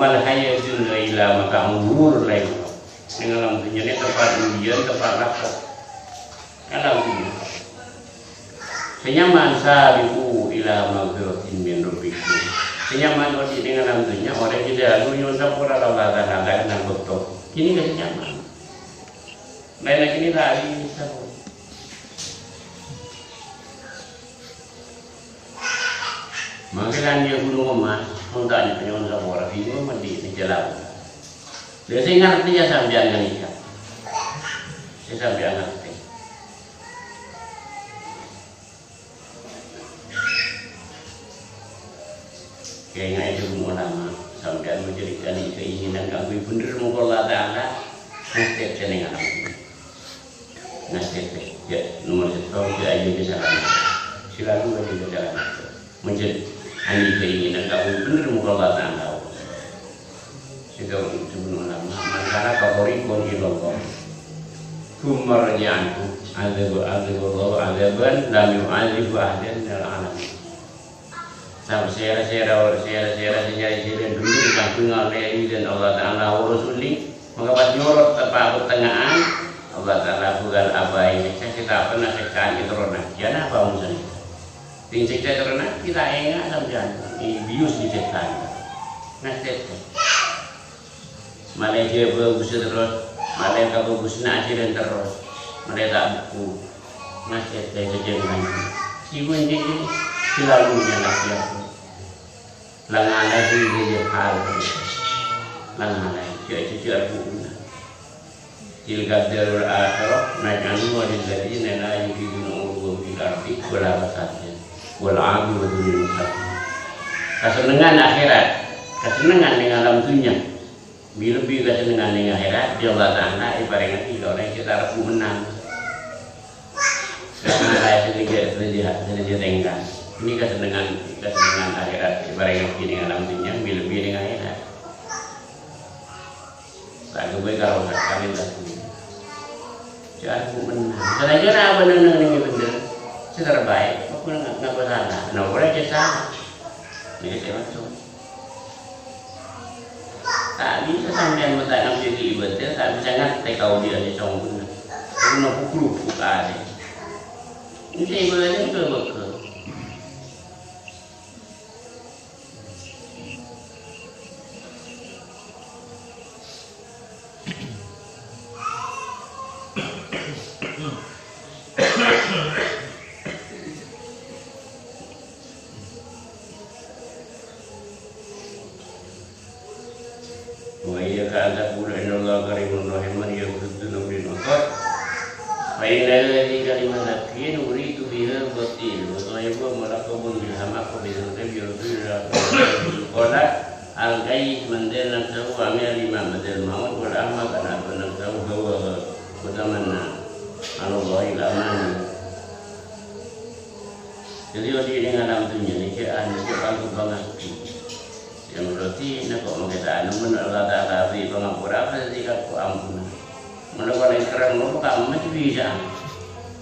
Mal hayatun ila maka umur lain. Dengan alam dunia ini tempat ujian, tempat lapor. Alam dunia. Senyaman sabiqu ila maghfiratin min rabbikum. Senyaman orang dengan alam dunia orang tidak lalu nyontak pura Allah dan betul. Kini kasih nyaman. Lain lagi ni lari sabun. Makanya dia gunung emas, untuk penyusun sabora itu mandi di jalan. Dia ingat dia sampai anak nikah. Dia sampai anak nikah. Kayaknya itu ulama sampai menjadikan keinginan kami bener mengkolah Taala nasib jenengan. Nasib ya nomor 1 ke aja kesalahan. Silakan bagi kesalahan. Menjadi ani keinginan kamu bener mengkolah Taala. Itu sebelum ulama masyarakat favorit bagi lokal. Kumarjanku azaban lam yu'azibu ahdan dalam alam. Sampai sera dulu disamping oleh izin Allah Ta'ala wa Rasulih maka pas nyorot tepat pertengahan Allah Ta'ala bukan abai saya kita pernah sekaan itu rona jangan apa musuhnya ting sekta rona kita ingat sampai bius di setan nasib Malaysia bagus terus Malaysia bagus nasirin terus mereka buku nasib saya sejengan ibu ini selalu nyala langanai dia hal langanai cuci buku jilgad darul akhirah naik anu ada jadi nela yang dibunuh urut bikarbi bola besarnya bola abu betul besar kesenangan akhirat kesenangan dengan alam dunia lebih kesenangan dengan akhirat dia Allah Ta'ala ibaratnya tiga orang kita harus menang karena saya sedikit tengah ini kesenangan akhirat ibaratnya dengan alam dunia lebih dengan akhirat tak kebaik kalau kami tak jangan menang karena benar-benar ini benar secara baik aku nggak bersalah nah boleh dia salah ini saya masuk tak bisa sampai mata yang jadi ibadah tak bisa ngerti kau dia di cong benar aku nak pukul ada ini saya ibadah itu betul. Jadi orang dengan alam dunia ni keadaan itu banget. Yang berarti nak kau kita namun Allah Taala beri pengampura apa sih kau ampun. Mana kalau yang kerang lu kamu masih bisa.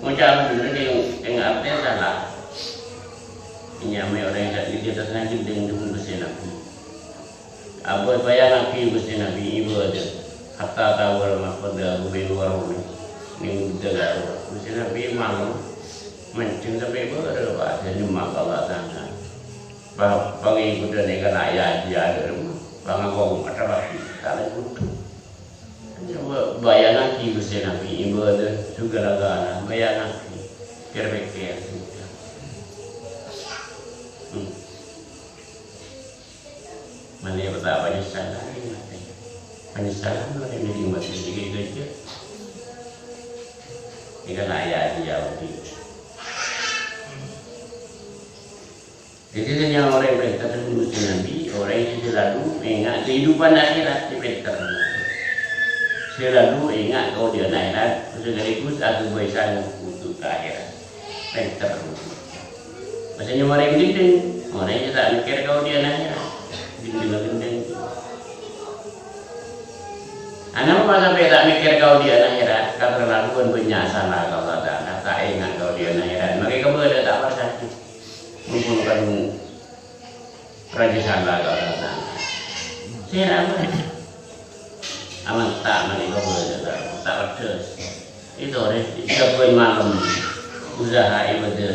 Macam mana yang artinya salah. Ini amai orang yang tak di atas nanti dengan dukun bersih Nabi. Abu bayar Nabi bersih Nabi ibu aja. Hatta tawar makoda bukan warung ni mudah bersih Nabi malu. Mencung sampai berapa jadi mak Allah Taala. Bagi kuda ni kan ayah dia ada rumah. Bang aku ada lagi kalau itu. Bayangan ibu saya Nabi ibu ada juga lagana bayangan kerja. Mana yang pertama penyesalan ini penyesalan orang yang dinikmati sedikit aja. Ini kan ayah dia waktu. Jadi hanya orang yang berkata dengan Nabi, orang yang selalu ingat kehidupan akhirat better. Selalu ingat kalau dia akhirat, sekaligus aku bersama untuk akhirat. Better. Maksudnya orang yang gendeng, orang yang tak mikir kalau dia akhirat, gendeng. Anak apa sampai tak mikir kalau dia akhirat, karena lakukan penyasan lah kalau tak ingat kalau dia akhirat. Mereka berada tak bersatu. Menggunakan raja salah kalau Saya apa? Aman tak mana kau boleh tak terus. Itu deh, siapa malam usaha ibadah